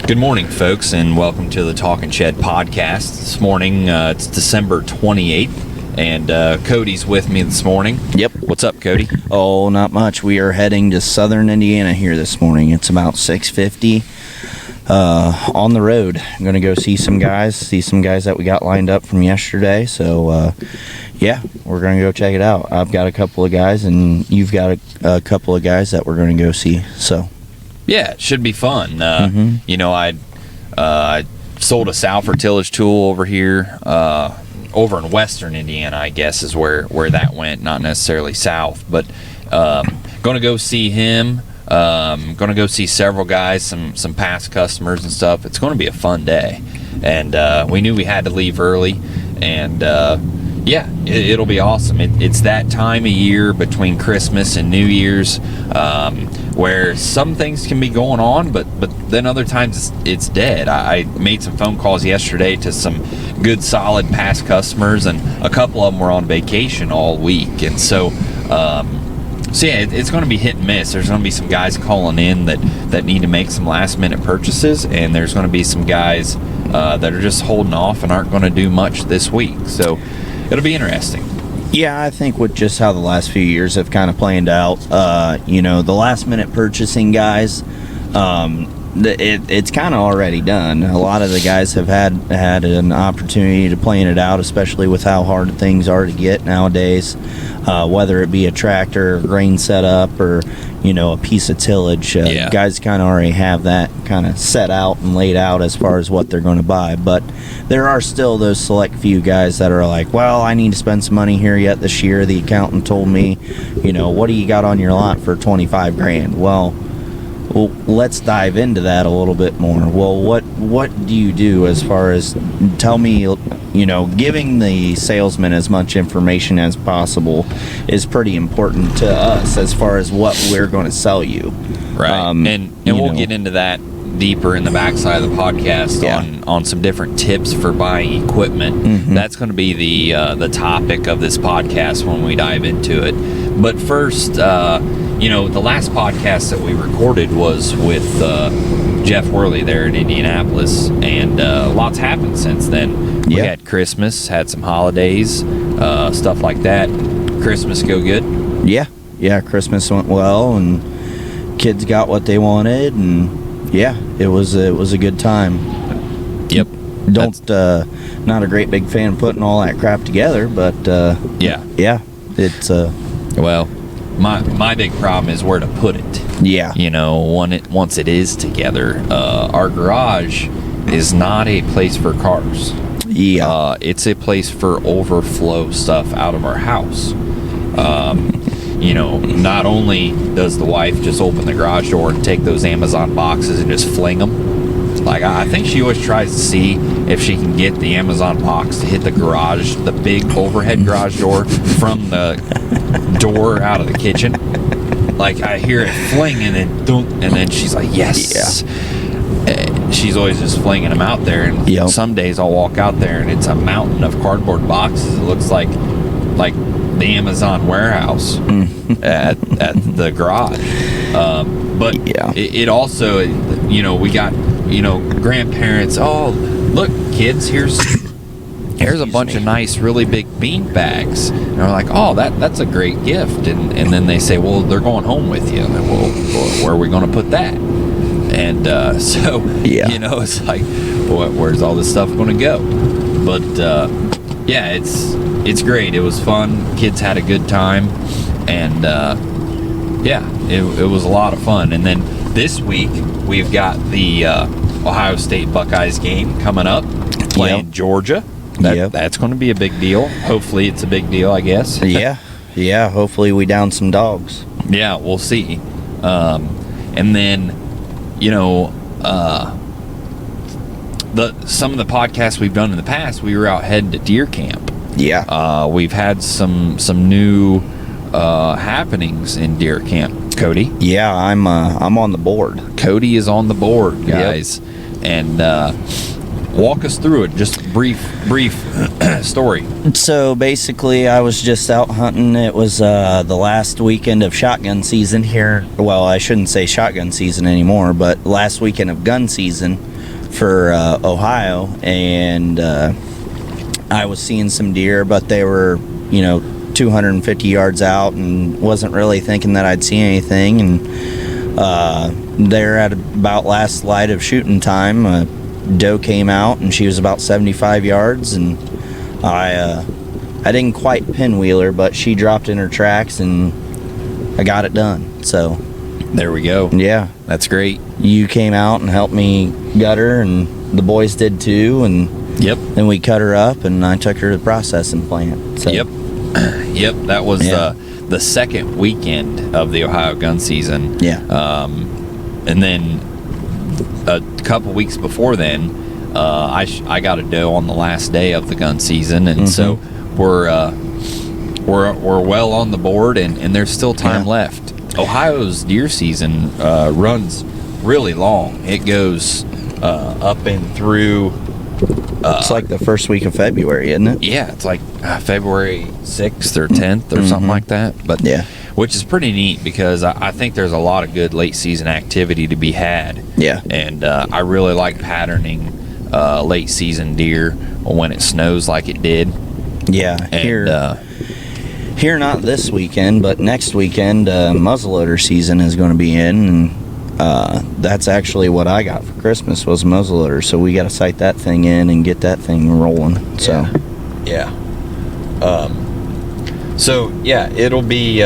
Good morning, folks, and welcome to the Talkin' Shed podcast. This morning, it's December 28th, and Cody's with me this morning. Yep. What's up, Cody? Oh, not much. We are heading to southern Indiana here this morning. It's about 6:50 on the road. I'm going to go see some guys that we got lined up from yesterday. So, yeah, we're going to go check it out. I've got a couple of guys, and you've got a couple of guys that we're going to go see. So, yeah, it should be fun. Mm-hmm. I sold a sow for tillage tool over here, over in western Indiana, I guess, is where that went, not necessarily south. But going to go see him. Going to go see several guys, some past customers and stuff. It's going to be a fun day. And we knew we had to leave early. And, yeah, it'll be awesome. It's that time of year between Christmas and New Year's where some things can be going on, but then other times it's dead. I made some phone calls yesterday to some good, solid past customers, and a couple of them were on vacation all week. And so yeah, it's going to be hit and miss. There's going to be some guys calling in that need to make some last-minute purchases, and there's going to be some guys that are just holding off and aren't going to do much this week. So it'll be interesting. yeah, I think with just how the last few years have kind of planned out, the last-minute purchasing guys, it's kind of already done. A lot of the guys have had an opportunity to plan it out, especially with how hard things are to get nowadays, whether it be a tractor, grain setup, or a piece of tillage. Yeah. Guys kind of already have that kind of set out and laid out as far as what they're going to buy. But there are still those select few guys that are like, well, I need to spend some money here yet this year. The accountant told me, what do you got on your lot for $25,000? Well, let's dive into that a little bit more. Well, what do you do as far as, tell me, giving the salesman as much information as possible is pretty important to us as far as what we're going to sell you. Right. And we'll get into that deeper in the backside of the podcast. Yeah. on some different tips for buying equipment. Mm-hmm. That's going to be the topic of this podcast when we dive into it. But first, the last podcast that we recorded was with Jeff Worley there in Indianapolis, and lots happened since then. We had Christmas, had some holidays, stuff like that. Christmas go good? Yeah, Christmas went well, and kids got what they wanted, and yeah, it was a good time. Yep. Not a great big fan of putting all that crap together, but yeah, it's well, my big problem is where to put it. yeah. Once it is together, our garage is not a place for cars. Yeah. It's a place for overflow stuff out of our house. Not only does the wife just open the garage door and take those Amazon boxes and just fling them. Like, I think she always tries to see if she can get the Amazon box to hit the garage, the big overhead garage door from the door out of the kitchen. Like, I hear it fling and then dunk, and then she's like, yes. Yeah. She's always just flinging them out there, and some days I'll walk out there and it's a mountain of cardboard boxes. It looks like the Amazon warehouse at the garage. But it also, we got, grandparents. Oh, look, kids, here's a bunch of nice, really big bean bags. And we're like, oh, that's a great gift. And then they say, well, they're going home with you. And well, where are we going to put that? And so, it's like, where's all this stuff going to go? But yeah, it's great. It was fun. Kids had a good time, and it was a lot of fun. And then this week we've got the Ohio State Buckeyes game coming up, playing Georgia. That's going to be a big deal. Hopefully it's a big deal, I guess. Yeah. Hopefully we down some dogs. Yeah, we'll see. And then, some of the podcasts we've done in the past, we were out heading to deer camp. Yeah. We've had some new happenings in deer camp. Cody? Yeah, I'm on the board. Cody is on the board, guys. And walk us through it. Just brief story. So basically, I was just out hunting. It was the last weekend of shotgun season here. Well, I shouldn't say shotgun season anymore, but last weekend of gun season. for Ohio, and I was seeing some deer, but they were, 250 yards out, and wasn't really thinking that I'd see anything. And there at about last light of shooting time, a doe came out, and she was about 75 yards, and I didn't quite pinwheel her, but she dropped in her tracks, and I got it done. So There we go. yeah, That's great. you came out and helped me gut her, and the boys did too, and Yep. then we cut her up, and I took her to the processing plant. So, Yep. Yep. That was Yeah. the second weekend of the Ohio gun season. Yeah. And then a couple weeks before then, I got a doe on the last day of the gun season, and so we're well on the board, and there's still time Yeah. left. Ohio's deer season runs really long. It goes up and through. It's like the first week of February, isn't it? Yeah, it's like February 6th or 10th or something like that. But Yeah. which is pretty neat because I think there's a lot of good late season activity to be had. Yeah. And I really like patterning late season deer when it snows like it did. Yeah. And Here, not this weekend, but next weekend, muzzleloader season is going to be in, and that's actually what I got for Christmas was muzzleloader. So we got to sight that thing in and get that thing rolling. So yeah. So yeah, it'll be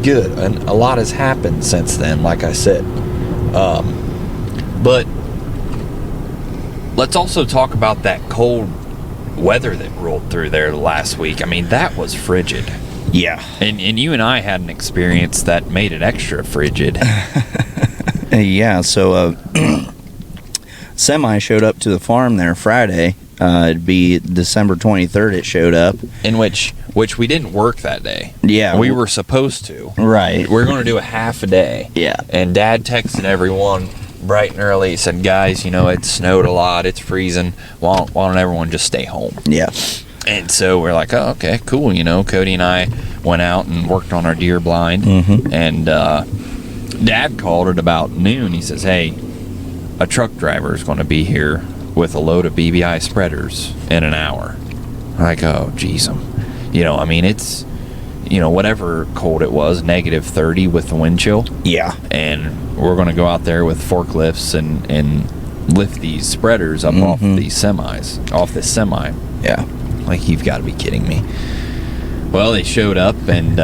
good, and a lot has happened since then, like I said. But let's also talk about that cold weather that rolled through there last week. I mean, that was frigid. yeah, And you and I had an experience that made it extra frigid. yeah. So semi showed up to the farm there Friday. It'd be December 23rd. It showed up. In which we didn't work that day. Yeah, We were supposed to. right. We were going to do a half a day. Yeah. And Dad texted everyone bright and early. He said, guys, it snowed a lot. It's freezing. Why don't everyone just stay home? Yeah. And so we're like, oh, okay, cool. Cody and I went out and worked on our deer blind. Mhm. And Dad called at about noon. He says, hey, a truck driver is going to be here with a load of BBI spreaders in an hour. I'm like, oh, geez. It's, whatever cold it was, negative 30 with the wind chill. Yeah. And we're going to go out there with forklifts and lift these spreaders up off these semis, off this semi. Yeah. Like, you've got to be kidding me. Well, they showed up, and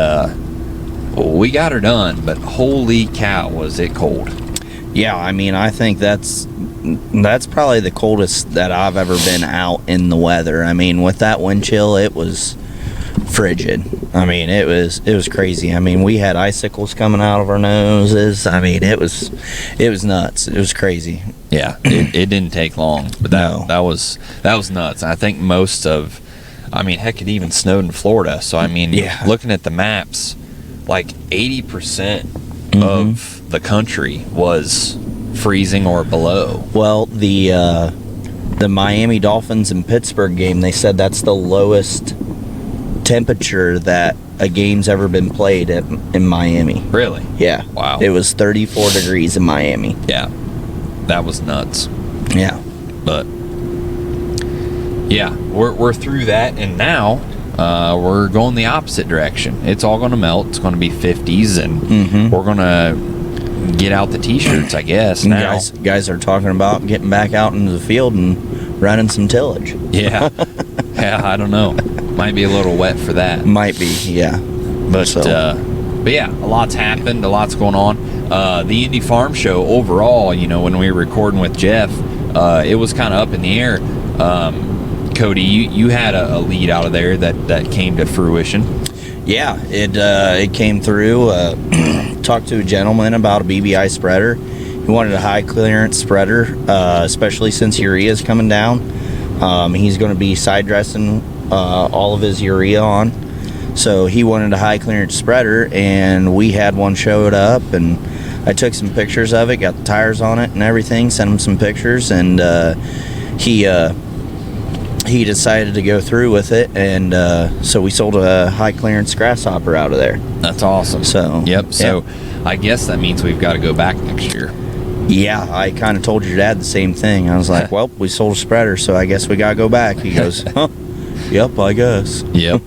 we got her done, but holy cow, was it cold. Yeah, I think that's probably the coldest that I've ever been out in the weather. With that wind chill, it was frigid. It was crazy. We had icicles coming out of our noses. It was nuts. It was crazy. Yeah, it didn't take long, but No. that was nuts. I think most of, heck, it even snowed in Florida. So Yeah. looking at the maps, like 80% of the country was freezing or below. Well, the Miami Dolphins and Pittsburgh game, they said that's the lowest temperature that a game's ever been played in Miami. Really? Yeah. Wow. It was 34 degrees in Miami. Yeah, that was nuts. Yeah. But yeah, we're through that, and now we're going the opposite direction. It's all going to melt. It's going to be 50s, and we're going to get out the t-shirts, I guess. Now, Guys are talking about getting back out into the field and running some tillage. yeah, I don't know. Might be a little wet for that, Might be, yeah. but yeah, a lot's happened. A lot's going on. The Indy Farm Show overall, when we were recording with Jeff, it was kind of up in the air. Cody, you had a lead out of there that came to fruition. Yeah, it came through. Talked to a gentleman about a BBI spreader. He wanted a high clearance spreader, especially since urea is coming down. He's going to be side dressing all of his urea on. So he wanted a high clearance spreader, and we had one showed up, and I took some pictures of it, got the tires on it and everything, sent him some pictures, and he decided to go through with it, and so we sold a high clearance grasshopper out of there. That's awesome. So yep. So I guess that means we've got to go back next year. Yeah, I kind of told your dad the same thing. I was like, well, we sold a spreader, so I guess we got to go back. He goes, huh, yep, I guess. Yep.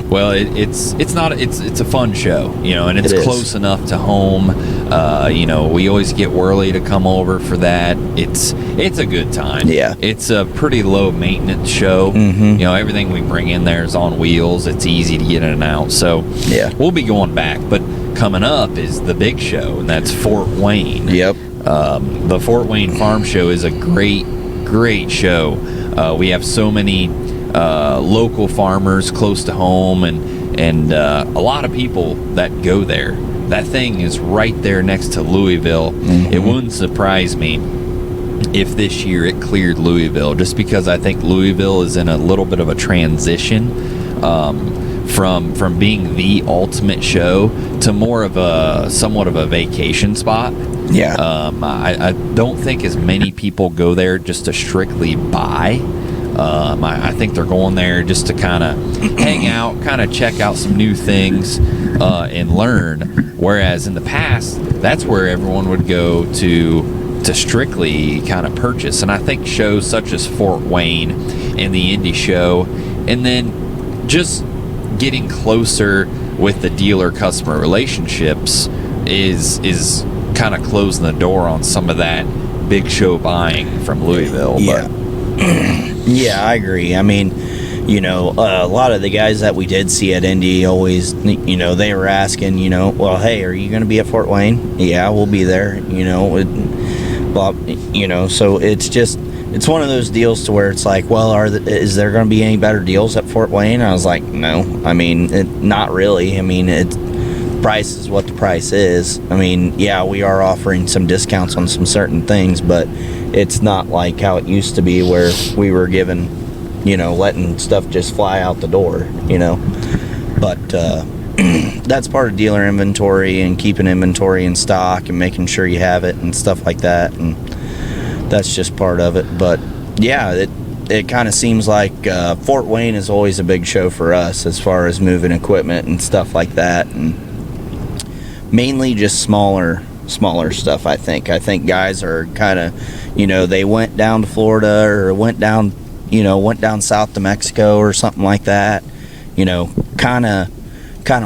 Well, it's a fun show, and it's It is. close enough to home. We always get Worley to come over for that. It's a good time. Yeah. It's a pretty low maintenance show. Mhm. Everything we bring in there is on wheels. It's easy to get in and out. So Yeah. we'll be going back. But coming up is the big show, and that's Fort Wayne. Yep. The Fort Wayne Farm Show is a great show. We have so many local farmers close to home, and a lot of people that go there. That thing is right there next to Louisville. Mhm. It wouldn't surprise me if this year it cleared Louisville, just because I think Louisville is in a little bit of a transition from being the ultimate show to more of somewhat of a vacation spot. Yeah. I don't think as many people go there just to strictly buy. I think they're going there just to kind of hang out, kind of check out some new things, and learn. Whereas in the past, that's where everyone would go to strictly kind of purchase. And I think shows such as Fort Wayne and the Indy Show, and then just getting closer with the dealer-customer relationships is kind of closing the door on some of that big show buying from Louisville. Yeah. Yeah, I agree. I mean, a lot of the guys that we did see at Indy always, they were asking, well, hey, are you going to be at Fort Wayne? Yeah, we'll be there. So it's one of those deals to where it's like, well, is there going to be any better deals at Fort Wayne? I was like, no. I mean, not really. I mean, price is what the price is. I mean, yeah, we are offering some discounts on some certain things, but it's not like how it used to be where we were given, letting stuff just fly out the door, But that's part of dealer inventory and keeping inventory in stock and making sure you have it and stuff like that. And that's just part of it. But yeah, it kind of seems like Fort Wayne is always a big show for us as far as moving equipment and stuff like that. And mainly just smaller stuff. I think guys are kind of, they went down to Florida or went down south to Mexico or something like that, kind of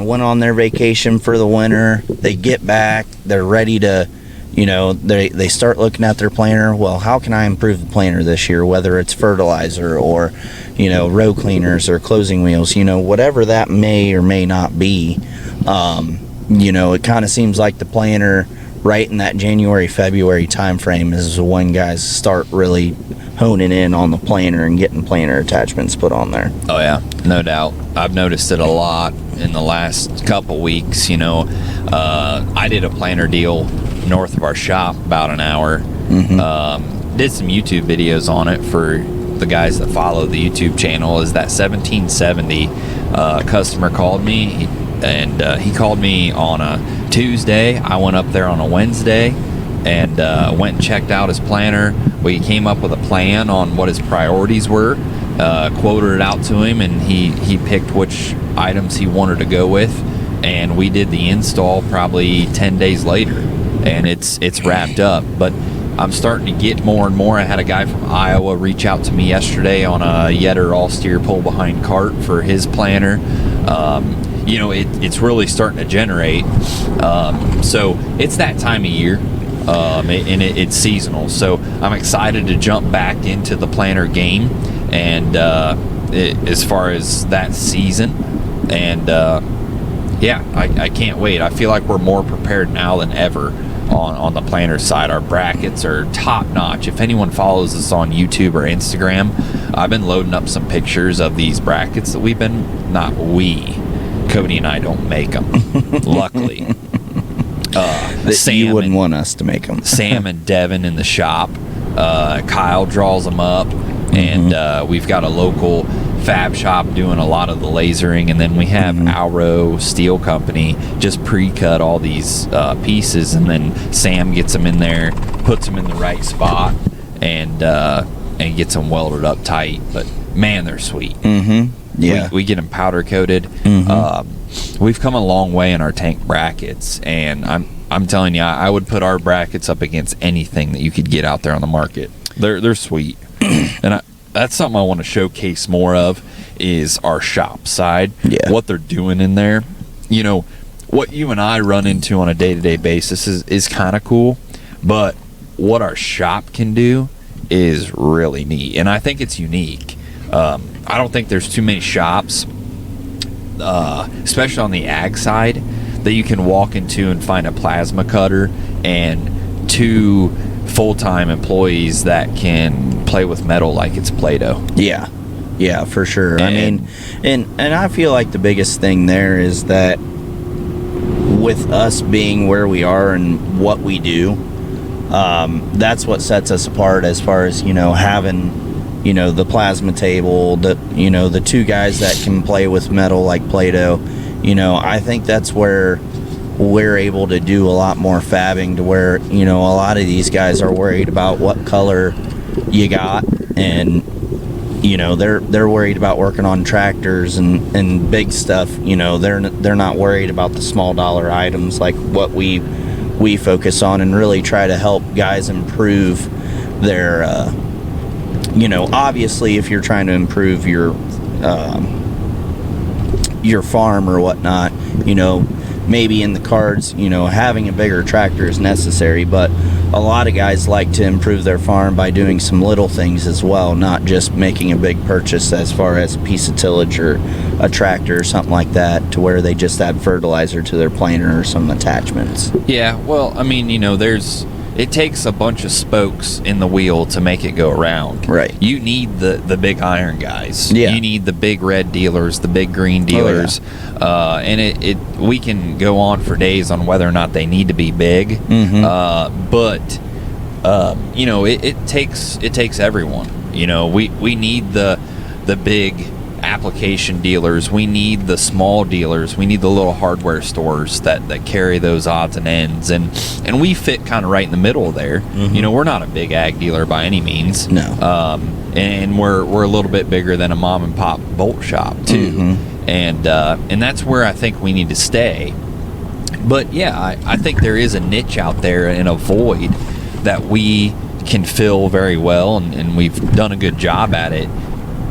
went on their vacation for the winter. They get back, they're ready to, they start looking at their planter. Well, how can I improve the planter this year, whether it's fertilizer or row cleaners or closing wheels, whatever that may or may not be. It kind of seems like the planter right in that January-February time frame is when guys start really honing in on the planter and getting planter attachments put on there. Oh yeah, no doubt. I've noticed it a lot in the last couple weeks. I did a planter deal north of our shop about an hour. Mm-hmm. Did some YouTube videos on it for the guys that follow the YouTube channel. Is that 1770 customer called me, and he called me on a Tuesday. I went up there on a Wednesday and went and checked out his planter. We came up with a plan on what his priorities were, quoted it out to him, and he picked which items he wanted to go with, and we did the install probably 10 days later, and it's wrapped up. But I'm starting to get more and more. I had a guy from Iowa reach out to me yesterday on a Yetter all-steer pull-behind cart for his planter. It's really starting to generate. So it's that time of year, and it's seasonal. So I'm excited to jump back into the planter game, and as far as that season, and I can't wait. I feel like we're more prepared now than ever on the planter side. Our brackets are top notch. If anyone follows us on YouTube or Instagram, I've been loading up some pictures of these brackets that Cody and I don't make them, luckily. Sam, you wouldn't want us to make them. Sam and Devin in the shop. Kyle draws them up, and we've got a local fab shop doing a lot of the lasering, and then we have Alro Steel Company just pre-cut all these pieces, and then Sam gets them in there, puts them in the right spot, and gets them welded up tight. But man, they're sweet. Yeah, we get them powder coated. We've come a long way in our tank brackets, and I'm telling you, I would put our brackets up against anything that you could get out there on the market. They're sweet. And that's something I want to showcase more of is our shop side. Yeah. What they're doing in there. You know, what you and I run into on a day-to-day basis is kind of cool, but what our shop can do is really neat, and I think it's unique. I don't think there's too many shops, especially on the ag side, that you can walk into and find a plasma cutter and 2 full-time employees that can play with metal like it's Play-Doh. Yeah, for sure. I mean, and I feel like the biggest thing there is that with us being where we are and what we do, that's what sets us apart as far as, having, the plasma table, the 2 guys that can play with metal like Play-Doh. I think that's where we're able to do a lot more fabbing to where, a lot of these guys are worried about what color you got, and they're worried about working on tractors and big stuff. They're not worried about the small dollar items like what we focus on, and really try to help guys improve their obviously if you're trying to improve your farm or whatnot, maybe in the cards, having a bigger tractor is necessary, but a lot of guys like to improve their farm by doing some little things as well, not just making a big purchase as far as a piece of tillage or a tractor or something like that, to where they just add fertilizer to their planter or some attachments. Yeah, well, I mean, it takes a bunch of spokes in the wheel to make it go around. Right. You need the big iron guys. Yeah. You need the big red dealers, the big green dealers. And we can go on for days on whether or not they need to be big. Mm-hmm. But it takes everyone. We need the big application dealers. We need the small dealers. We need the little hardware stores that carry those odds and ends, and we fit kind of right in the middle there. Mm-hmm. We're not a big ag dealer by any means. No. And we're a little bit bigger than a mom and pop bolt shop too. Mm-hmm. And that's where I think we need to stay. But yeah, I think there is a niche out there and a void that we can fill very well, and we've done a good job at it.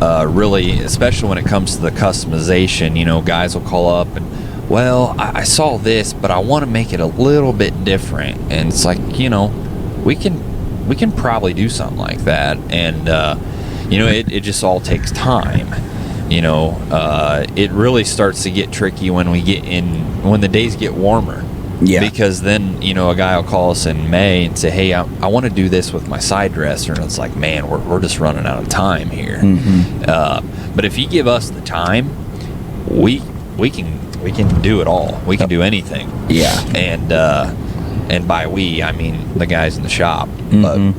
Really, especially when it comes to the customization, guys will call up and, well, I saw this, but I want to make it a little bit different. And it's like, we can probably do something like that. And, it just all takes time. It really starts to get tricky when the days get warmer. Yeah. Because then, a guy will call us in May and say, hey, I want to do this with my side dresser. And it's like, man, we're just running out of time here. Mm-hmm. But if you give us the time, we can do it all. We can do anything. Yeah. And by we, I mean the guys in the shop. Mm-hmm.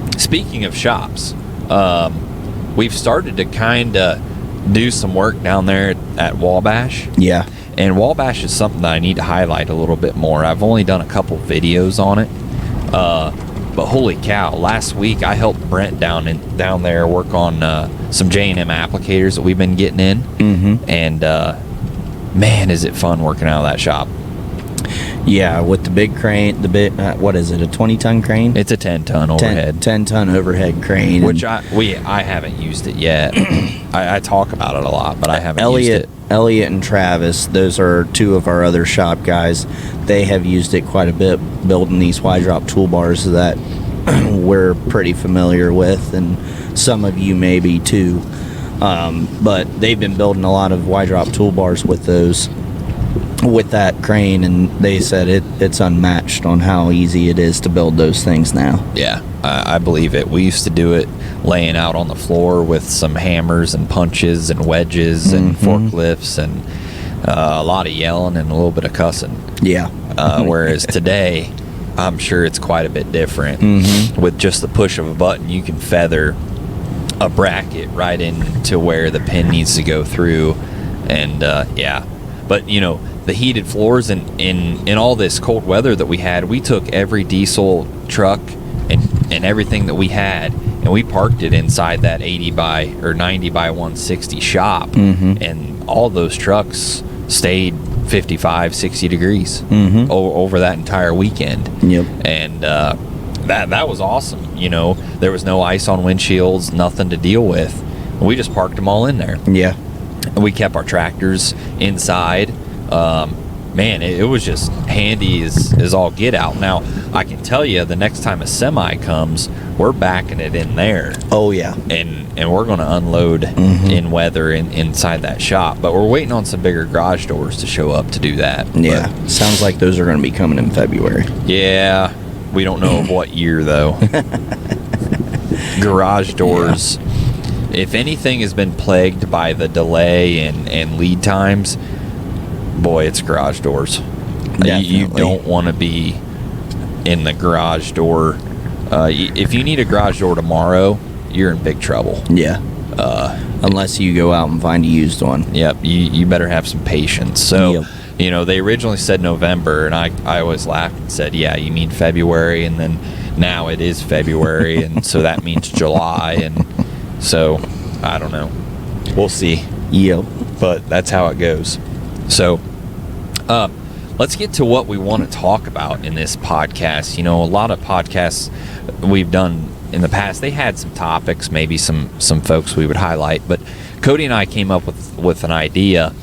But speaking of shops, we've started to kind of do some work down there at Wabash. Yeah. And Wabash is something that I need to highlight a little bit more. I've only done a couple videos on it, but holy cow! Last week I helped Brent down there work on some J&M applicators that we've been getting in, Mm-hmm. and man, is it fun working out of that shop. Yeah, with the big crane, what is it, a 20-ton crane? It's a 10-ton overhead. 10-ton overhead crane. Which I haven't used it yet. I talk about it a lot, but I haven't used it. Elliot and Travis, those are 2 of our other shop guys. They have used it quite a bit, building these Y-drop toolbars that we're pretty familiar with, and some of you maybe too. But they've been building a lot of Y-drop toolbars with that crane, and they said it's unmatched on how easy it is to build those things now. Yeah, I believe it. We used to do it laying out on the floor with some hammers and punches and wedges and forklifts, and a lot of yelling and a little bit of cussing. Yeah. Whereas today, I'm sure it's quite a bit different. Mm-hmm. With just the push of a button, you can feather a bracket right into where the pin needs to go through, and yeah. But the heated floors in all this cold weather that we had, we took every diesel truck and everything that we had, and we parked it inside that 90 by 160 shop, Mm-hmm. and all those trucks stayed 55, 60 degrees Mm-hmm. over that entire weekend. Yep. And that was awesome. You know, there was no ice on windshields, nothing to deal with. We just parked them all in there. Yeah. And we kept our tractors inside. Man, it was just handy as all get out. Now, I can tell you, the next time a semi comes, we're backing it in there. Oh, yeah. And we're going to unload in weather inside that shop. But we're waiting on some bigger garage doors to show up to do that. Yeah. Sounds like those are going to be coming in February. Yeah. We don't know of what year, though. Garage doors. Yeah. If anything has been plagued by the delay and lead times, boy, it's garage doors. You don't want to be in the garage door. If you need a garage door tomorrow, you're in big trouble. Yeah. Unless you go out and find a used one. Yep. You better have some patience. So, Yep. you know, they originally said November, and I always laughed and said, yeah, you mean February, and then now it is February, and so that means July, and so I don't know. We'll see. Yep. But that's how it goes. So, let's get to what we want to talk about in this podcast. You know, a lot of podcasts we've done in the past, they had some topics, maybe some folks we would highlight. But Cody and I came up with an idea,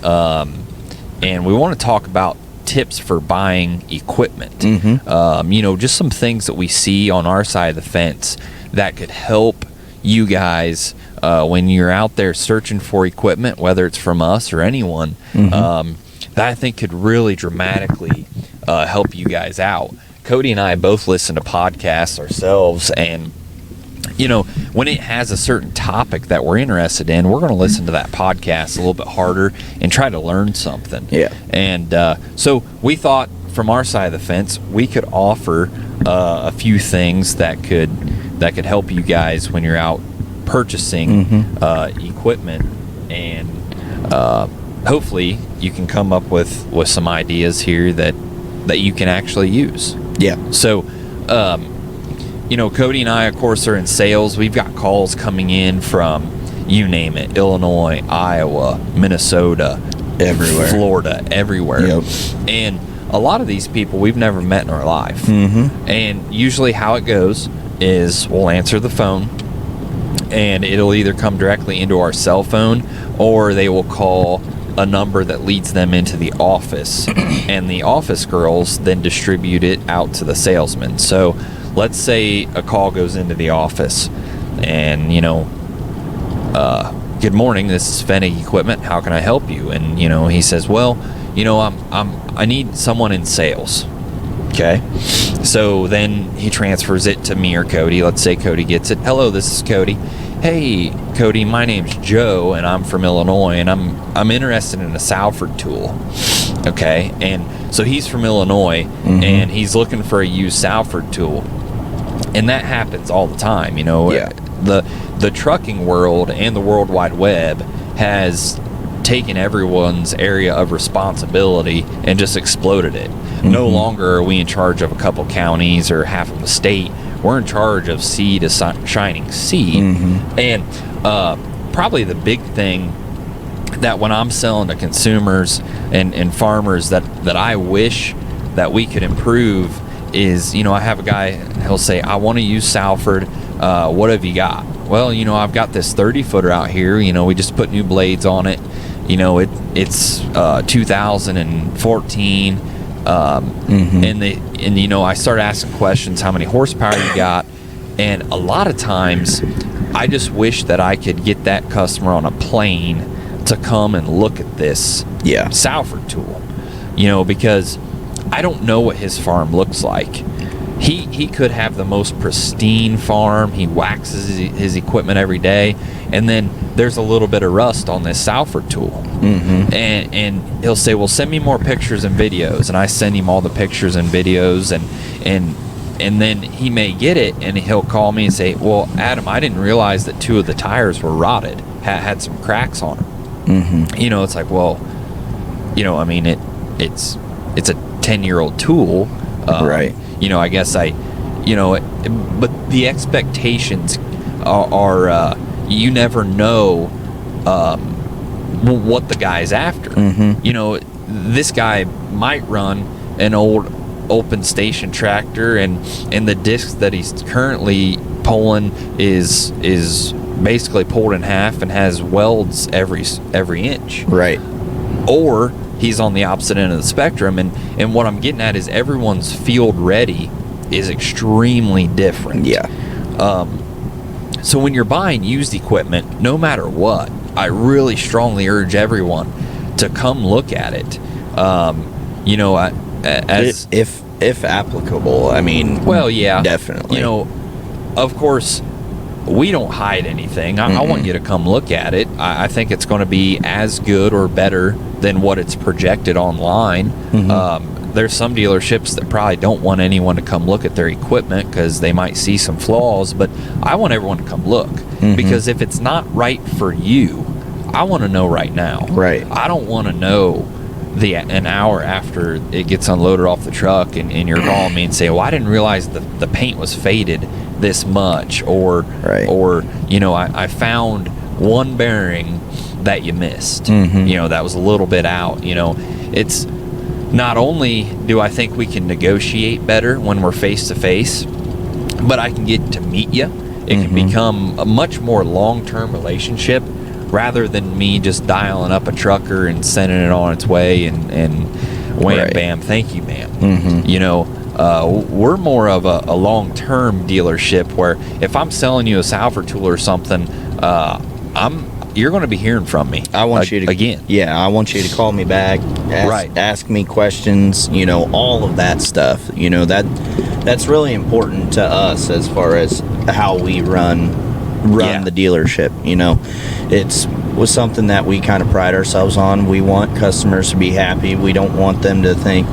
and we want to talk about tips for buying equipment. Mm-hmm. You know, just some things that we see on our side of the fence that could help you guys when you're out there searching for equipment, whether it's from us or anyone, that I think could really dramatically help you guys out. Cody and I both listen to podcasts ourselves, and you know, when it has a certain topic that we're interested in, we're going to listen to that podcast a little bit harder and try to learn something. Yeah. And so we thought, from our side of the fence, we could offer a few things that could help you guys when you're out purchasing equipment, and hopefully you can come up with some ideas here that you can actually use. Yeah. So, you know, Cody and I, of course, are in sales. We've got calls coming in from, you name it, Illinois, Iowa, Minnesota, everywhere, Florida, everywhere. Yep. And a lot of these people we've never met in our life. Mm-hmm. And usually how it goes is we'll answer the phone, and it'll either come directly into our cell phone, or they will call a number that leads them into the office, and the office girls then distribute it out to the salesman. So let's say a call goes into the office, and, you know, good morning, this is Fennig Equipment, how can I help you? And, you know, he says, well, you know, I need someone in sales. Okay. So then he transfers it to me or Cody. Let's say Cody gets it. Hello, this is Cody. Hey, Cody, my name's Joe, and I'm from Illinois, and I'm interested in a Salford tool. Okay. And so he's from Illinois, and he's looking for a used Salford tool. And that happens all the time, you know. Yeah. The trucking world and the World Wide Web has taken everyone's area of responsibility and just exploded it. No longer are we in charge of a couple counties or half of a state. We're in charge of sea to shining sea. And probably the big thing that when I'm selling to consumers and farmers that I wish that we could improve is, you know, I have a guy, he'll say, I want to use Salford. What have you got? Well, you know, I've got this 30-footer out here. You know, we just put new blades on it. You know, it's 2014. And you know, I start asking questions, how many horsepower you got, and a lot of times I just wish that I could get that customer on a plane to come and look at this Salford tool, you know, because I don't know what his farm looks like. He could have the most pristine farm. He waxes his equipment every day, and then there's a little bit of rust on this Salford tool. And he'll say, well, send me more pictures and videos, and I send him all the pictures and videos, and then he may get it, and he'll call me and say, well, Adam, I didn't realize that 2 of the tires were rotted, had some cracks on them. You know, it's like, well, you know, I mean, it's a 10-year-old tool, right? You know, I guess you know, but the expectations are you never know what the guy's after. You know, this guy might run an old open station tractor, and the disc that he's currently pulling is basically pulled in half and has welds every inch. Right. Or he's on the opposite end of the spectrum, and what I'm getting at is everyone's field ready is extremely different. Yeah. So when you're buying used equipment, no matter what, I really strongly urge everyone to come look at it. You know, if applicable, I mean, well, yeah, definitely. You know, of course, we don't hide anything. I want you to come look at it. I think it's going to be as good or better than what it's projected online. There's some dealerships that probably don't want anyone to come look at their equipment because they might see some flaws, but I want everyone to come look, because if it's not right for you, I want to know right now. Right. I don't want to know an hour after it gets unloaded off the truck and you're calling me and say, well, I didn't realize the paint was faded this much, or you know, I found one bearing that you missed, you know, that was a little bit out. You know, it's not only do I think we can negotiate better when we're face to face, but I can get to meet you. It can become a much more long-term relationship rather than me just dialing up a trucker and sending it on its way and wham, bam, thank you, ma'am. You know, we're more of a long-term dealership where if I'm selling you a Salvert tool or something, you're going to be hearing from me. I want you to again. Yeah, I want you to call me back, ask me questions, you know, all of that stuff. You know, that's really important to us as far as how we run the dealership. You know, was something that we kind of pride ourselves on. We want customers to be happy. We don't want them to think,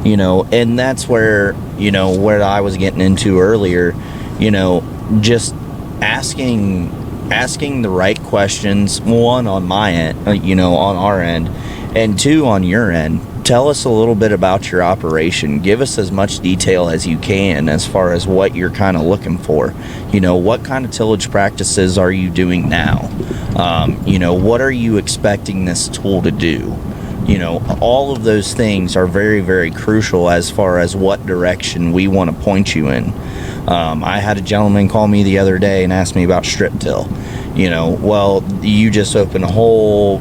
you know, and that's where, you know, where I was getting into earlier, you know, just asking the right questions, one on my end, you know, on our end, and two on your end. Tell us a little bit about your operation. Give us as much detail as you can as far as what you're kind of looking for. You know, what kind of tillage practices are you doing now? You know, what are you expecting this tool to do? You know, all of those things are very, very crucial as far as what direction we want to point you in. I had a gentleman call me the other day and ask me about strip till. You know, well, you just opened a whole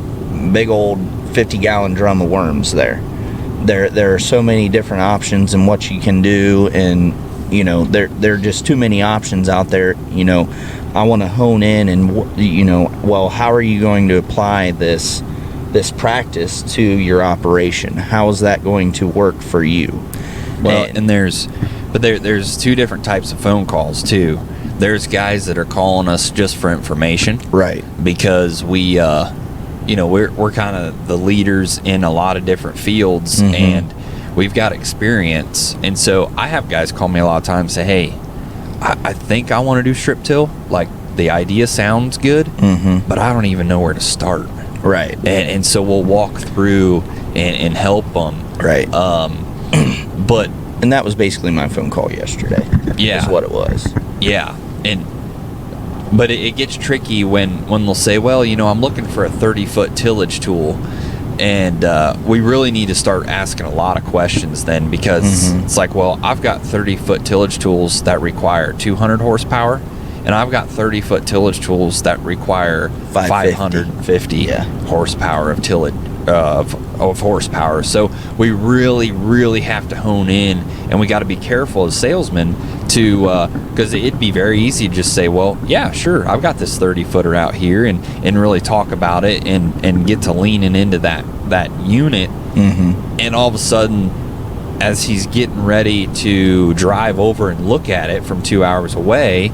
big old 50-gallon drum of worms there. There are so many different options and what you can do, and you know, there are just too many options out there. You know, I want to hone in and, you know, well, how are you going to apply this practice to your operation? How is that going to work for you? Well, and there's two different types of phone calls too. There's guys that are calling us just for information, right? Because we, you know, we're kind of the leaders in a lot of different fields, and we've got experience. And so I have guys call me a lot of times and say, hey, I think I want to do strip till. Like, the idea sounds good, but I don't even know where to start. Right. And so we'll walk through and help them. Right. But and that was basically my phone call yesterday. Yeah. Is what it was. Yeah. But it gets tricky when they'll say, well, you know, I'm looking for a 30-foot tillage tool. And we really need to start asking a lot of questions then, because it's like, well, I've got 30-foot tillage tools that require 200 horsepower, and I've got 30-foot tillage tools that require 550 horsepower of tillage of horsepower. So we really, really have to hone in, and we got to be careful as salesmen to, because it'd be very easy to just say, well, yeah, sure, I've got this 30-footer out here, and really talk about it and get to leaning into that unit. And all of a sudden, as he's getting ready to drive over and look at it from 2 hours away,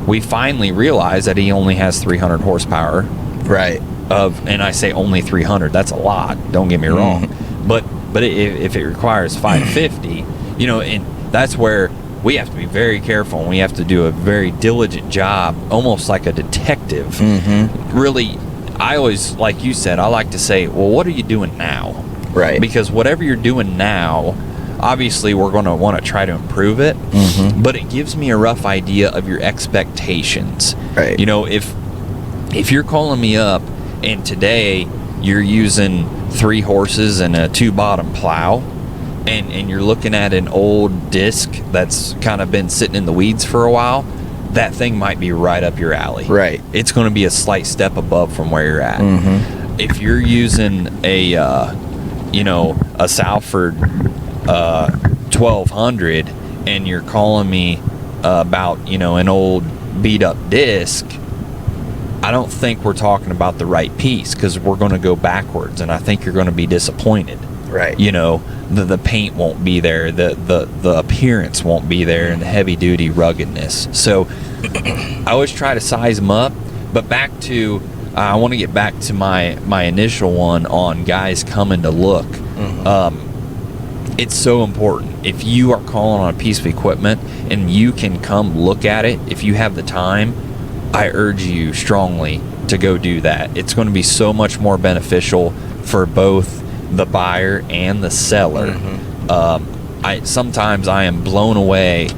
we finally realize that he only has 300 horsepower. Right. And I say only 300. That's a lot. Don't get me wrong. But if it requires 550, you know, and that's where we have to be very careful, and we have to do a very diligent job, almost like a detective. Really, I always, like you said, I like to say, well, what are you doing now? Right. Because whatever you're doing now, obviously we're going to want to try to improve it, but it gives me a rough idea of your expectations. You know, if you're calling me up and today you're using 3 horses and a 2-bottom plow, and you're looking at an old disc that's kind of been sitting in the weeds for a while, that thing might be right up your alley. Right. It's going to be a slight step above from where you're at. If you're using a Salford 1200 and you're calling me about, an old beat up disc, I don't think we're talking about the right piece, because we're going to go backwards, and I think you're going to be disappointed. Right. The paint won't be there, the appearance won't be there, and the heavy duty ruggedness. So I always try to size them up. But back to, I want to get back to my initial one on guys coming to look. It's so important. If you are calling on a piece of equipment and you can come look at it, if you have the time, I urge you strongly to go do that. It's going to be so much more beneficial for both the buyer and the seller. Sometimes I am blown away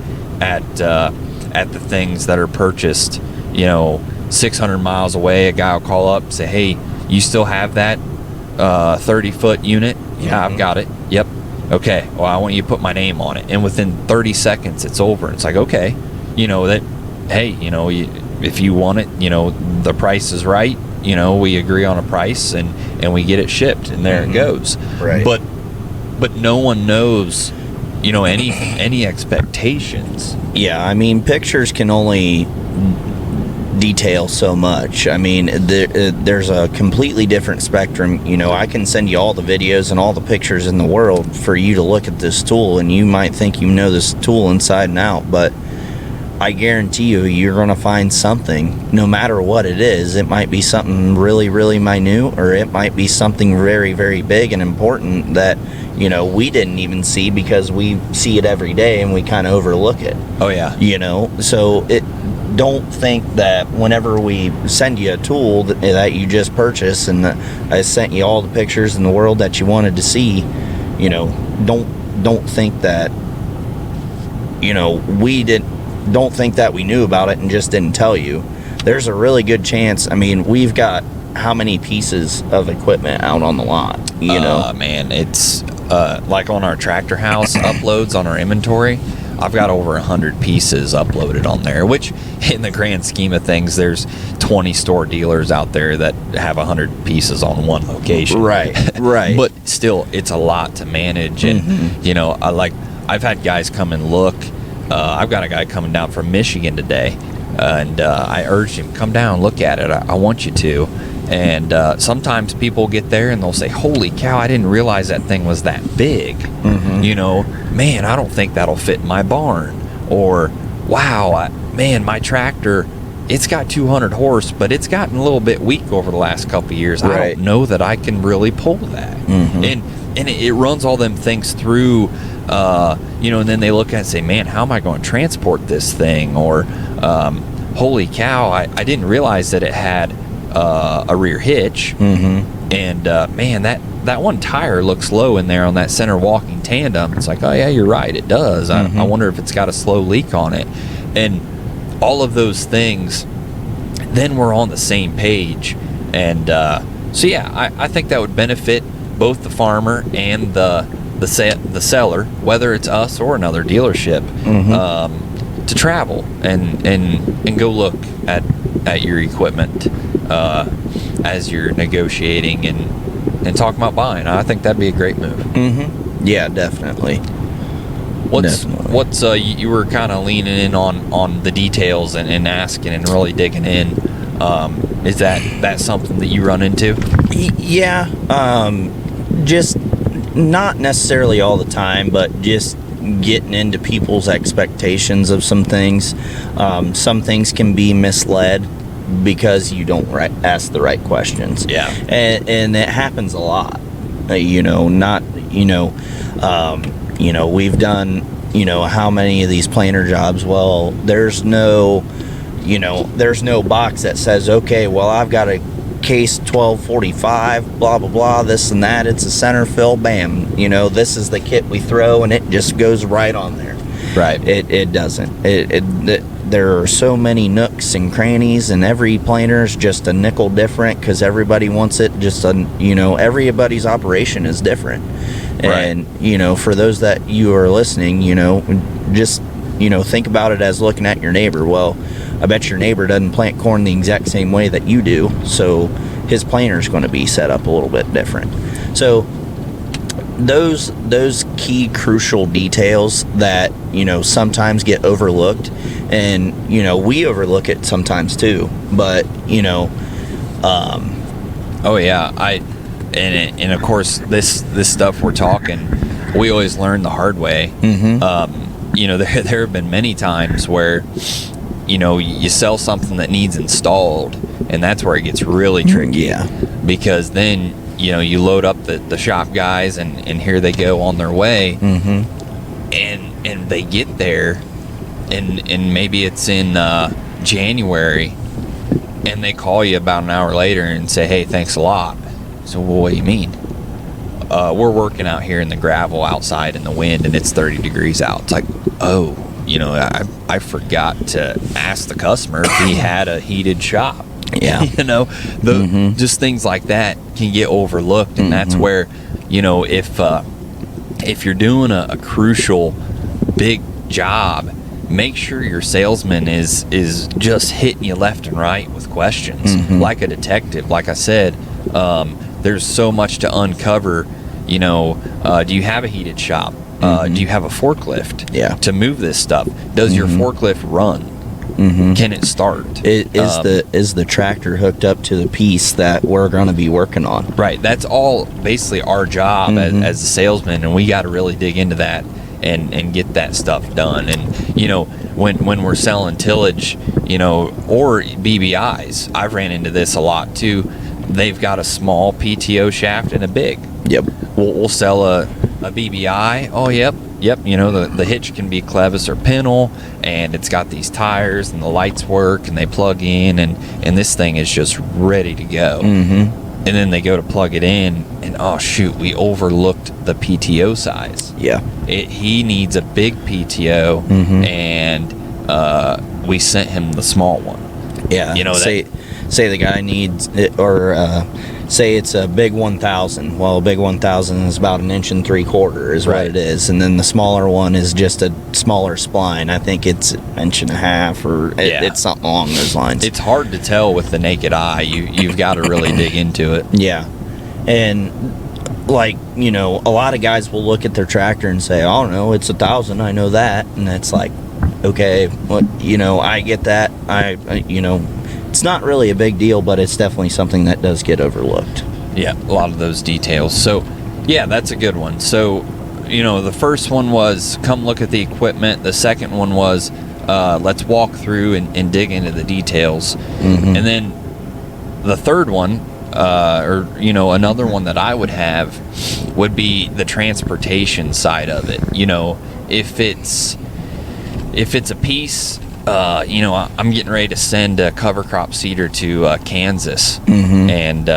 at the things that are purchased, 600 miles away. A guy will call up and say, hey, you still have that 30-foot unit? Yeah, I've got it. Yep. Okay, well, I want you to put my name on it. And within 30 seconds, it's over. It's like, okay, if you want it, the price is right. We agree on a price and we get it shipped, and there it goes. Right. But no one knows, any expectations. Yeah, I mean, pictures can only detail so much. I mean, there's a completely different spectrum. I can send you all the videos and all the pictures in the world for you to look at this tool, and you might think you know this tool inside and out, but I guarantee you're going to find something, no matter what it is. It might be something really, really minute, or it might be something very, very big and important that, we didn't even see because we see it every day and we kind of overlook it. Oh, yeah. So don't think that whenever we send you a tool that you just purchased and I sent you all the pictures in the world that you wanted to see, don't think that, don't think that we knew about it and just didn't tell you. There's a really good chance. I mean, we've got how many pieces of equipment out on the lot, Man, it's like on our Tractor House uploads on our inventory, I've got over 100 pieces uploaded on there, which in the grand scheme of things, there's 20 store dealers out there that have 100 pieces on one location. Right. But still, it's a lot to manage. And, I've had guys come and look. I've got a guy coming down from Michigan today, and I urged him, come down, look at it. I want you to. And sometimes people get there and they'll say, holy cow, I didn't realize that thing was that big. Man, I don't think that'll fit in my barn. Or, wow, my tractor, it's got 200 horse, but it's gotten a little bit weak over the last couple of years. Right. I don't know that I can really pull that. And it runs all them things through, and then they look at it and say, man, how am I going to transport this thing? Or, holy cow, I didn't realize that it had a rear hitch. And, man, that one tire looks low in there on that center walking tandem. It's like, oh, yeah, you're right, it does. I wonder if it's got a slow leak on it. And all of those things, then we're on the same page. And so, yeah, I think that would benefit both the farmer and the seller, whether it's us or another dealership, to travel and go look at your equipment as you're negotiating and talking about buying. I think that'd be a great move. Yeah, definitely. What's you were kind of leaning in on the details and asking and really digging in. Is that something that you run into? Yeah, just not necessarily all the time, but just getting into people's expectations of some things. Some things can be misled because you don't ask the right questions. Yeah. And it happens a lot. We've done, how many of these planer jobs? Well, there's no box that says, okay, well, I've got a case 1245, blah, blah, blah, this and that. It's a center fill, bam. This is the kit we throw, and it just goes right on there. Right. It doesn't. There are so many nooks and crannies, and every planer is just a nickel different because everybody wants it. Everybody's operation is different. Right. And, for those that you are listening, just, think about it as looking at your neighbor. Well, I bet your neighbor doesn't plant corn the exact same way that you do. So his planer is going to be set up a little bit different. So those key crucial details that sometimes get overlooked, and we overlook it sometimes too, but oh yeah, and of course this stuff we're talking, we always learn the hard way. There have been many times where you sell something that needs installed, and that's where it gets really tricky. Yeah. Because then you load up the shop guys, and here they go on their way. And they get there, and maybe it's in January, and they call you about an hour later and say, hey, thanks a lot. So, well, what do you mean? We're working out here in the gravel outside in the wind, and it's 30 degrees out. It's like, oh, I forgot to ask the customer if he had a heated shop. Yeah. Just things like that can get overlooked, and that's where, if you're doing a crucial big job, make sure your salesman is just hitting you left and right with questions, like a detective. Like I said, there's so much to uncover. Do you have a heated shop? Do you have a forklift to move this stuff? Does your forklift run? Can it start? Is the tractor hooked up to the piece that we're going to be working on? Right. That's all basically our job as a salesman, and we got to really dig into that and get that stuff done. And when we're selling tillage, or BBIs, I've ran into this a lot too. They've got a small PTO shaft and a big. Yep. We'll sell a BBI. Oh, yep. The hitch can be Clevis or Pintle, and it's got these tires, and the lights work, and they plug in, and this thing is just ready to go. And then they go to plug it in, and oh shoot, we overlooked the PTO size. Yeah. He needs a big PTO, and we sent him the small one. Yeah. Say the guy needs it, or say it's a big 1000. Well, a big 1000 is about 1 3/4 is what it is, and then the smaller one is just a smaller spline. I think it's 1.5 inches, or it's something along those lines. It's hard to tell with the naked eye. You've got to really dig into it. Yeah, and a lot of guys will look at their tractor and say, "Oh no, it's 1,000. I know that," and it's like, okay, I get that. It's not really a big deal, but it's definitely something that does get overlooked. Yeah, a lot of those details. So, yeah, that's a good one. So, the first one was come look at the equipment. The second one was let's walk through and dig into the details. And then the third one, another one that I would have would be the transportation side of it. If it's a piece, I'm getting ready to send a cover crop seeder to Kansas, and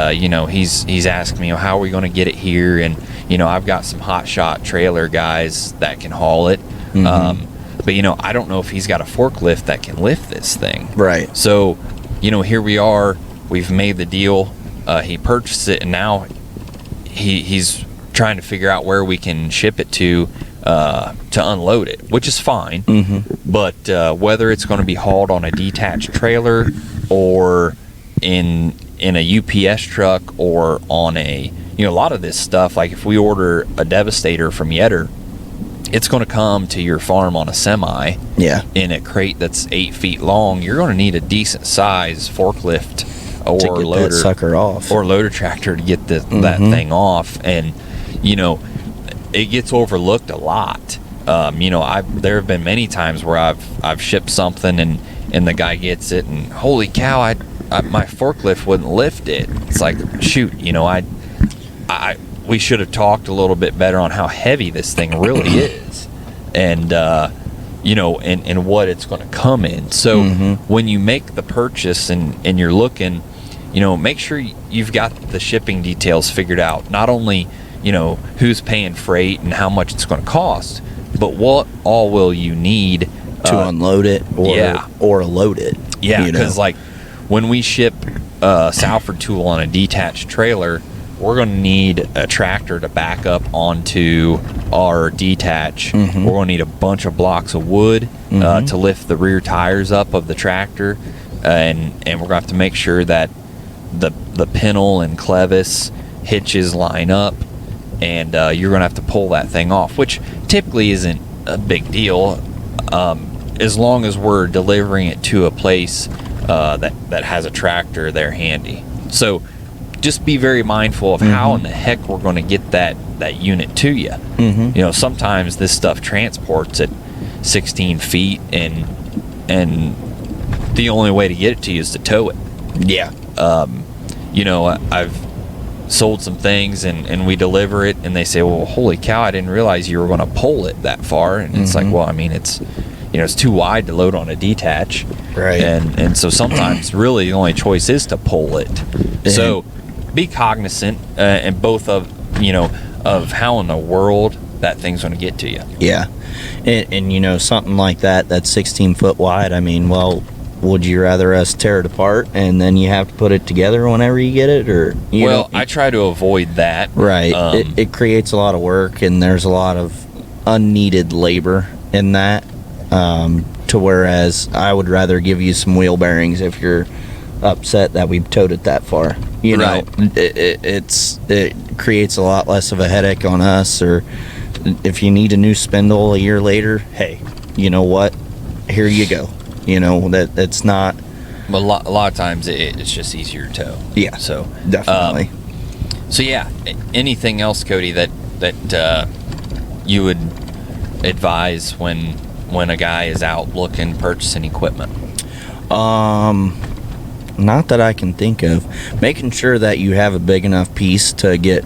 he's asking me, how are we going to get it here? And I've got some hot shot trailer guys that can haul it, but I don't know if he's got a forklift that can lift this thing. Right. So here we are. We've made the deal. He purchased it, and now he's trying to figure out where we can ship it to unload it, which is fine. But whether it's going to be hauled on a detached trailer or in a UPS truck or on a lot of this stuff, like if we order a Devastator from Yetter, it's going to come to your farm on a semi in a crate that's 8 feet long. You're going to need a decent size forklift or to get loader that sucker off, or loader tractor to get that thing off. And it gets overlooked a lot. There have been many times where I've shipped something and the guy gets it, and holy cow, my forklift wouldn't lift it. It's like, shoot, we should have talked a little bit better on how heavy this thing really is, and and what it's going to come in. So when you make the purchase and you're looking, make sure you've got the shipping details figured out. Not only who's paying freight and how much it's going to cost, but what all will you need to unload it or load it. Yeah, you know? because like when we ship Salford tool on a detached trailer, we're going to need a tractor to back up onto our detach. Mhm. We're going to need a bunch of blocks of wood Mhm. to lift the rear tires up of the tractor, and we're going to have to make sure that the pintle and clevis hitches line up, and you're going to have to pull that thing off, which typically isn't a big deal, as long as we're delivering it to a place that has a tractor there handy. So just be very mindful of how in the heck we're going to get that unit to you. Mhm. You know, sometimes this stuff transports at 16 feet, and the only way to get it to you is to tow it. Yeah. You know, I've sold some things and we deliver it, and they say, well, holy cow, I didn't realize you were going to pull it that far. And it's like, well, I mean, it's, you know, it's too wide to load on a detach. Right. And so sometimes really the only choice is to pull it. So be cognizant and both of, you know, of how in the world that thing's going to get to you. Yeah. And you know, something like that's 16 foot wide. I mean, well, would you rather us tear it apart and then you have to put it together whenever you get it, or Well, I try to avoid that. Right. It creates a lot of work, and there's a lot of unneeded labor in that. To whereas I would rather give you some wheel bearings if you're upset that we've towed it that far. You know, it creates a lot less of a headache on us. Or if you need a new spindle a year later, hey, you know what? Here you go. You know, that's not. But a lot of times it's just easier to tow. Yeah. So definitely. So yeah, anything else, Cody, that you would advise when a guy is out looking, purchasing equipment? Not that I can think of. Making sure that you have a big enough piece to get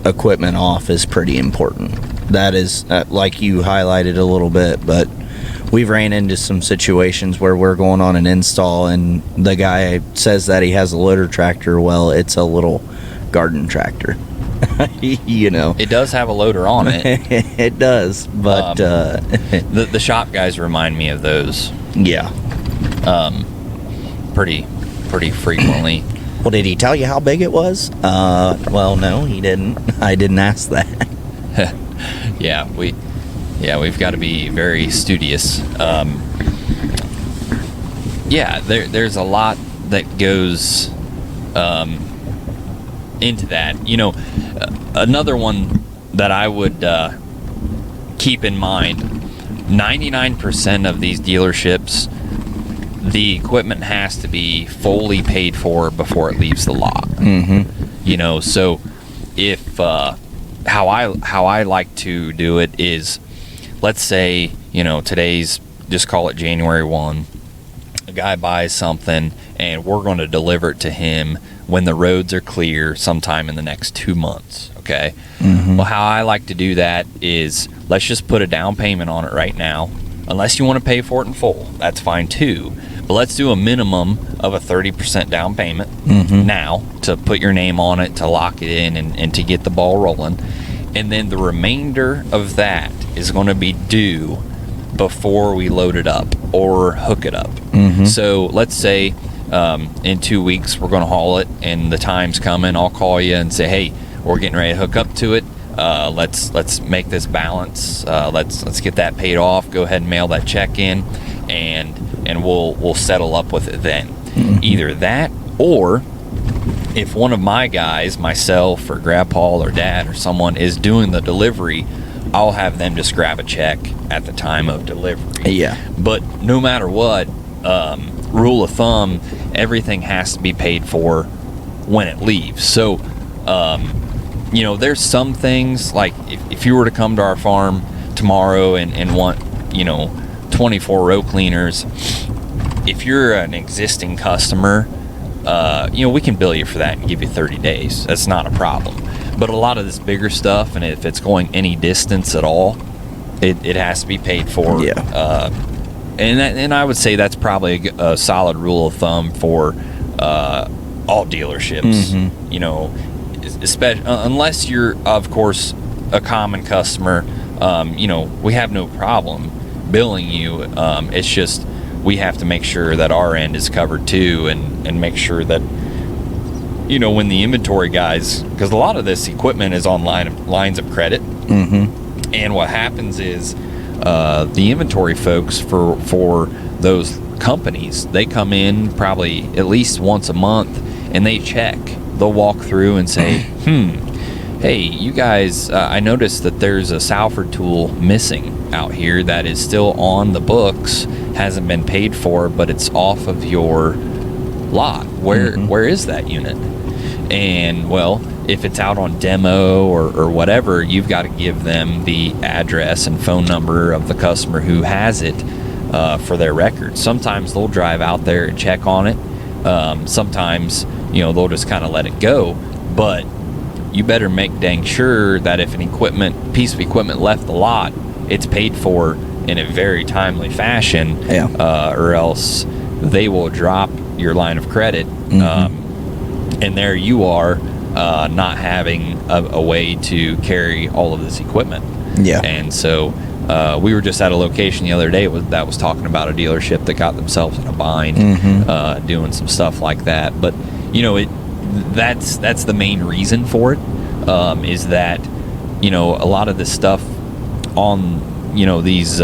equipment off is pretty important. That is, like you highlighted a little bit, but we've ran into some situations where we're going on an install and the guy says that he has a loader tractor. Well, it's a little garden tractor. You know, It does have a loader on it. it does, but The shop guys remind me of those yeah. pretty frequently. Well, did he tell you how big it was? Well, no, he didn't. I didn't ask that. Yeah, we've got to be very studious. Yeah, there's a lot that goes into that. You know, another one that I would keep in mind, 99% of these dealerships, the equipment has to be fully paid for before it leaves the lot. You know, so if how I like to do it is, let's say, you know, today's, just call it January 1, a guy buys something and we're going to deliver it to him when the roads are clear sometime in the next 2 months. Okay. Well, how I like to do that is, let's just put a down payment on it right now. Unless you want to pay for it in full, that's fine too. But let's do a minimum of a 30% down payment now to put your name on it, to lock it in, and to get the ball rolling. And then the remainder of that is going to be due before we load it up or hook it up. So let's say in 2 weeks we're going to haul it and the time's coming. I'll call you and say, hey, we're getting ready to hook up to it. Let's make this balance. Let's get that paid off. Go ahead and mail that check in, and we'll settle up with it then. Either that, or if one of my guys, myself or Grandpa or Dad or someone, is doing the delivery, I'll have them just grab a check at the time of delivery. Yeah. But no matter what, rule of thumb, everything has to be paid for when it leaves. So, you know, there's some things, like if you were to come to our farm tomorrow and want, you know, 24 row cleaners, if you're an existing customer, you know, we can bill you for that and give you 30 days. That's not a problem. But a lot of this bigger stuff, and if it's going any distance at all, it has to be paid for. Yeah. And I would say that's probably a solid rule of thumb for all dealerships. You know, especially unless you're, of course, a common customer we have no problem billing you. It's just we have to make sure that our end is covered too, and make sure that, when the inventory guys, because a lot of this equipment is on lines of credit. Mm-hmm. And what happens is the inventory folks for those companies, they come in probably at least once a month and they check. They'll walk through and say, hey, you guys, I noticed that there's a Salford tool missing out here that is still on the books, hasn't been paid for, but it's off of your lot. Where is that unit? And, well, if it's out on demo or whatever, you've got to give them the address and phone number of the customer who has it for their records. Sometimes they'll drive out there and check on it. Sometimes, they'll just kind of let it go. But you better make dang sure that if an piece of equipment left the lot, it's paid for in a very timely fashion, or else they will drop your line of credit. And there you are, not having a way to carry all of this equipment. Yeah. And so we were just at a location the other day that was talking about a dealership that got themselves in a bind, doing some stuff like that. But that's the main reason for it, is that a lot of this stuff on these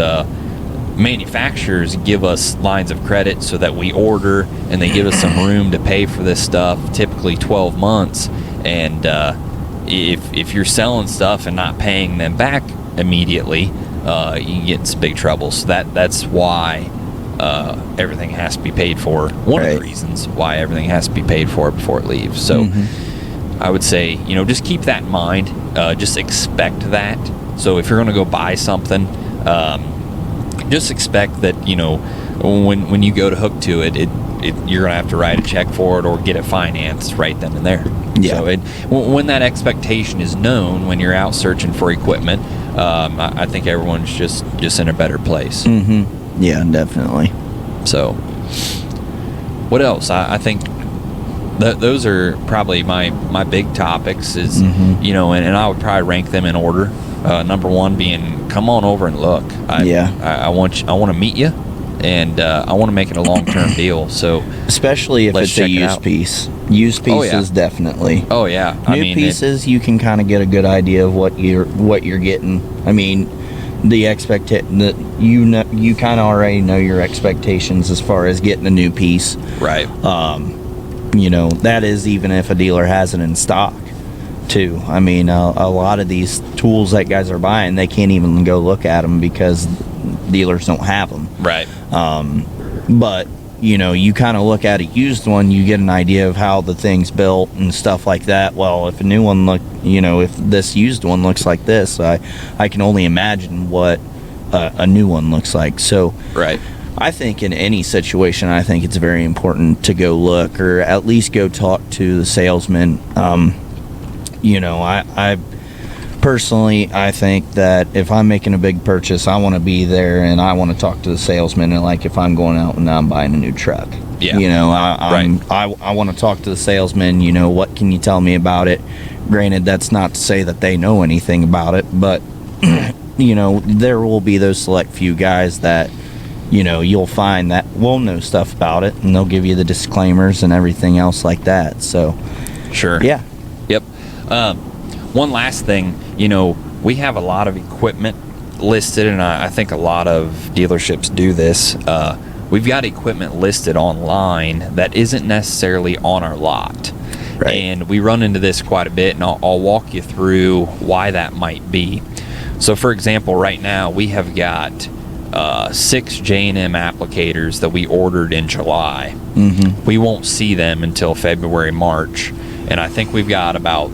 manufacturers give us lines of credit so that we order, and they give us some room to pay for this stuff, typically 12 months. And if you're selling stuff and not paying them back immediately, you can get in some big trouble. So that's why everything has to be paid for. One of the reasons why everything has to be paid for before it leaves. So I would say, just keep that in mind. Just expect that. So if you're going to go buy something, just expect that, when you go to hook to it, you're going to have to write a check for it or get it financed right then and there. Yeah. So when that expectation is known, when you're out searching for equipment, I think everyone's just in a better place. Yeah, definitely. So what else? I think those are probably my big topics is, and I would probably rank them in order. Number one being, come on over and look. I want to meet you, and I want to make it a long-term deal. So especially if it's a used piece. Used pieces, definty. Oh yeah. New pieces, you can kind of get a good idea of what you're getting. I mean, you kind of already know your expectations as far as getting a new piece. Right. That is even if a dealer has it in stock too. I mean, a lot of these tools that guys are buying, they can't even go look at them because dealers don't have them. Right. But you kind of look at a used one, you get an idea of how the thing's built and stuff like that. Well, if a new one if this used one looks like this, I can only imagine what a new one looks like. So right. I think in any situation, I think it's very important to go look, or at least go talk to the salesman. I personally, I think that if I'm making a big purchase, I want to be there and I want to talk to the salesman. And like if I'm going out and I'm buying a new truck, I want to talk to the salesman. What can you tell me about it? Granted, that's not to say that they know anything about it, but there will be those select few guys that you'll find that will know stuff about it, and they'll give you the disclaimers and everything else like that. So sure. Yeah. Yep. One last thing, we have a lot of equipment listed, and I think a lot of dealerships do this. We've got equipment listed online that isn't necessarily on our lot. Right. And we run into this quite a bit, and I'll walk you through why that might be. So, for example, right now we have got 6 J&M applicators that we ordered in July. We won't see them until February, March, and I think we've got about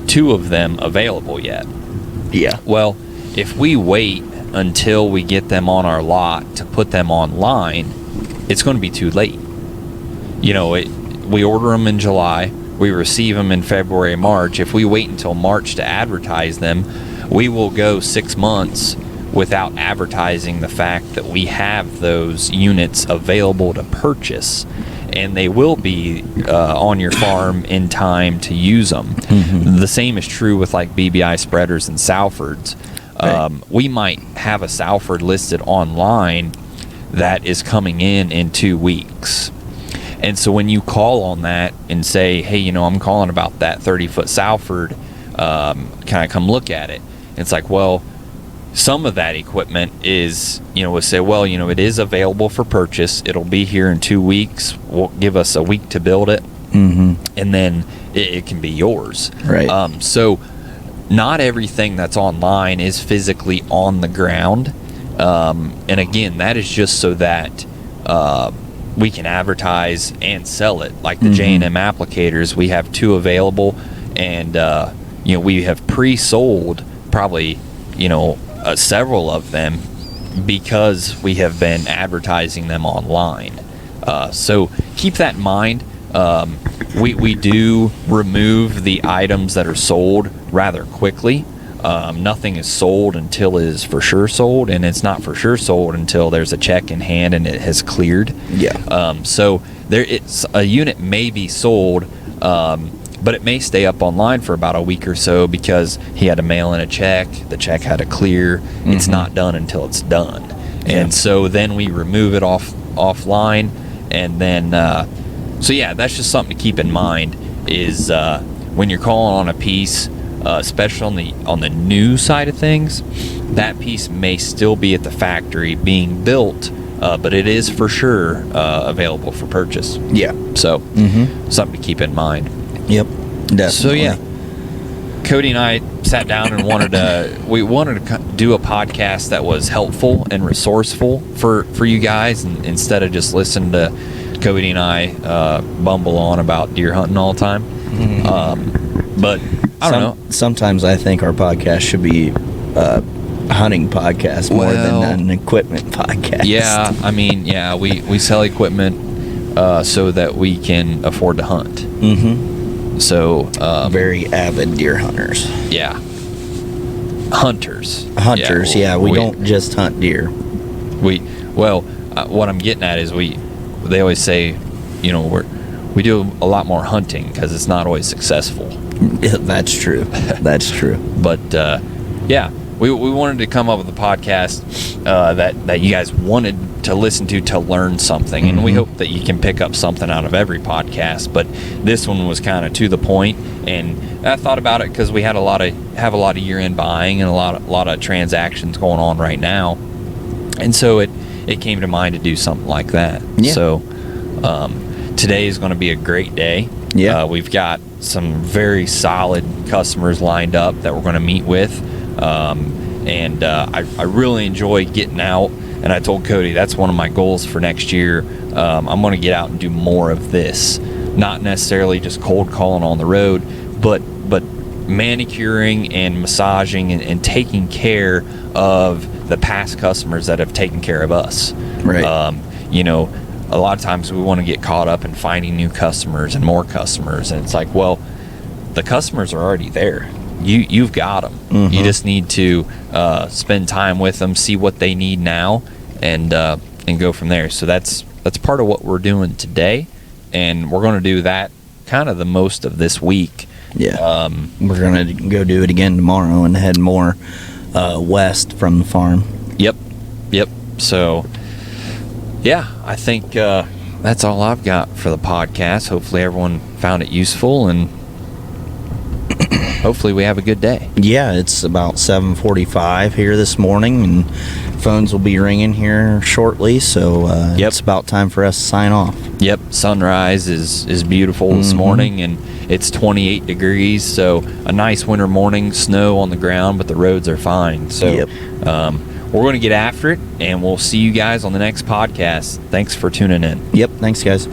2 of them available yet. Yeah. Well, if we wait until we get them on our lot to put them online, it's going to be too late. We order them in July, we receive them in February, March. If we wait until March to advertise them, we will go 6 months without advertising the fact that we have those units available to purchase, and they will be on your farm in time to use them. The same is true with like BBI spreaders and Salfords. We might have a Salford listed online that is coming in 2 weeks. And so when you call on that and say, hey, you know, I'm calling about that 30-foot Salford, can I come look at it? It's like, well, some of that equipment is, you know, we'll say, well, you know, it is available for purchase. It'll be here in 2 weeks. We'll give us a week to build it. Mm-hmm. And then it can be yours. Right. So not everything that's online is physically on the ground. And again, that is just so that we can advertise and sell it. Like the J&M applicators, we have 2 available, and you know, we have pre-sold probably, you know, several of them because we have been advertising them online. So keep that in mind. We do remove the items that are sold rather quickly. Nothing is sold until it is for sure sold, and it's not for sure sold until there's a check in hand and it has cleared. Yeah. So a unit may be sold, but it may stay up online for about a week or so because he had to mail in a check. The check had to clear. It's not done until it's done. Yeah. And so then we remove it offline, and then so yeah, that's just something to keep in mind is when you're calling on a piece, especially on the new side of things, that piece may still be at the factory being built, but it is for sure available for purchase. Yeah. So something to keep in mind. Yep. Definitely. So yeah, Cody and I sat down and wanted to do a podcast that was helpful and resourceful for you guys, and instead of just listening to Cody and I bumble on about deer hunting all the time. But I don't know. Sometimes I think our podcast should be a hunting podcast more than an equipment podcast. Yeah, I mean, yeah, we sell equipment so that we can afford to hunt. Mm-hmm. So very avid deer hunters. Yeah, hunters. Yeah, we don't just hunt deer. What I'm getting at is they always say, you know, we do a lot more hunting because it's not always successful. Yeah, that's true. That's true. But yeah, we wanted to come up with a podcast that you guys wanted to listen to learn something, and we hope that you can pick up something out of every podcast. But this one was kind of to the point, and I thought about it because we have a lot of year-end buying and a lot of transactions going on right now, and so it came to mind to do something like that. Yeah. So today is going to be a great day. Yeah. We've got some very solid customers lined up that we're going to meet with. And I really enjoy getting out. And I told Cody that's one of my goals for next year. I'm going to get out and do more of this. Not necessarily just cold calling on the road, but manicuring and massaging and taking care of the past customers that have taken care of us. Right. You know, a lot of times we want to get caught up in finding new customers and more customers, and it's like, well, the customers are already there. You've got them. You just need to spend time with them, see what they need now, and go from there. So that's part of what we're doing today, and we're going to do that kind of the most of this week. Yeah. We're going to go do it again tomorrow and head more west from the farm. Yep. So yeah, I think that's all I've got for the podcast. Hopefully everyone found it useful, and hopefully we have a good day. Yeah, it's about 7:45 here this morning, and phones will be ringing here shortly, so it's about time for us to sign off. Yep, sunrise is beautiful this morning, and it's 28 degrees, so a nice winter morning, snow on the ground, but the roads are fine. So we're going to get after it, and we'll see you guys on the next podcast. Thanks for tuning in. Yep, thanks guys.